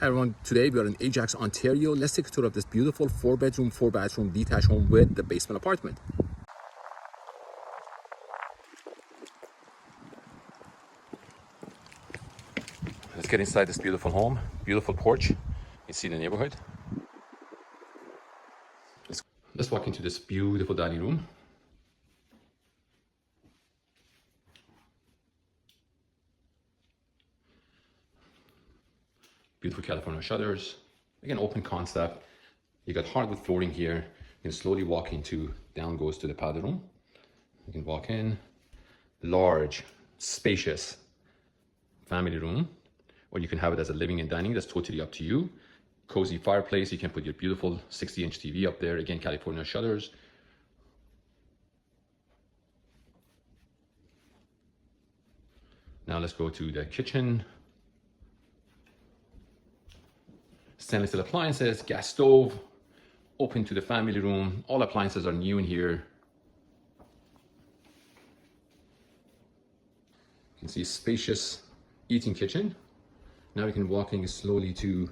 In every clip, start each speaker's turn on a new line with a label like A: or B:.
A: Hi everyone, today we are in Ajax, Ontario. Let's take a tour of this beautiful 4-bedroom, 4-bathroom detached home with the basement apartment. Let's get inside this beautiful home, beautiful porch. You see the neighborhood. Let's walk into this beautiful dining room. Beautiful California shutters. Again, open concept. You got hardwood flooring here. You can slowly walk into, down goes to the powder room. You can walk in. Large, spacious family room, or you can have it as a living and dining. That's totally up to you. Cozy fireplace. You can put your beautiful 60-inch TV up there. Again, California shutters. Now let's go to the kitchen. Stainless steel appliances, gas stove, open to the family room. All appliances are new in here. You can see spacious eating kitchen. Now we can walk in slowly to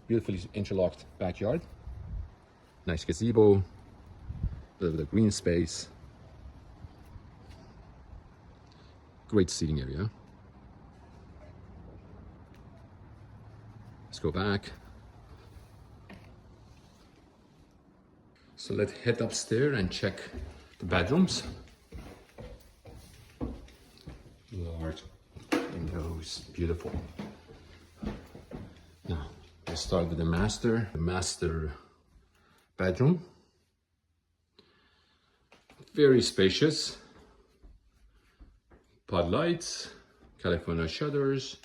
A: beautifully interlocked backyard. Nice gazebo, a little bit of green space. Great seating area. Let's go back. So let's head upstairs and check the bedrooms. Large windows, beautiful. Now, let's start with the master bedroom. Very spacious. Pod lights, California shutters,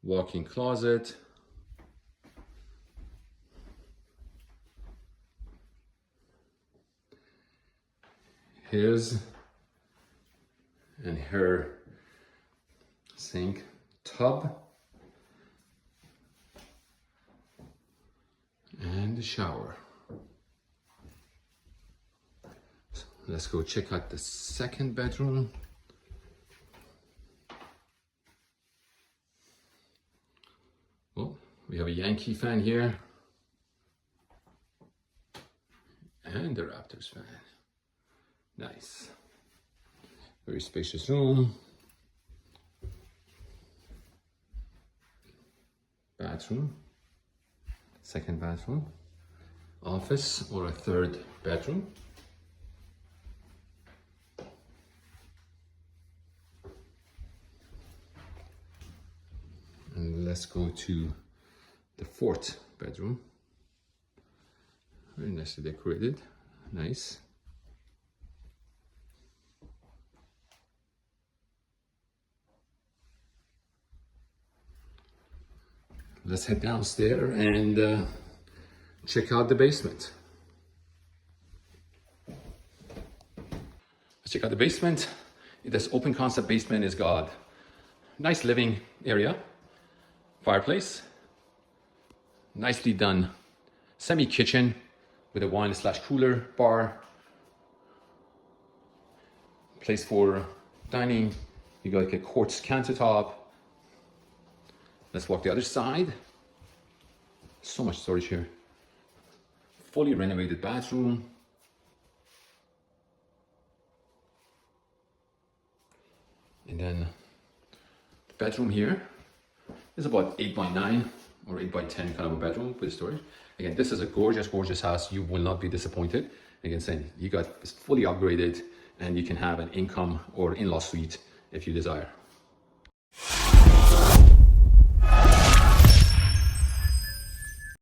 A: walk-in closet, his and her sink, tub, and the shower. So let's go check out the second bedroom. Well, we have a Yankee fan here and the Raptors fan. Nice. Very spacious room. Bathroom. Second bathroom. Office or a third bedroom. And let's go to the fourth bedroom. Very nicely decorated. Nice. Let's head downstairs and check out the basement. Let's check out the basement. This open concept basement has got nice living area, fireplace, nicely done semi kitchen with a wine/cooler bar, place for dining. You got like a quartz countertop. Let's walk the other side. So much storage here. Fully renovated bathroom. And then the bedroom here is about 8x9 or 8x10 kind of a bedroom with storage. Again, this is a gorgeous, gorgeous house. You will not be disappointed. Again, saying you got it's fully upgraded and you can have an income or in-law suite if you desire.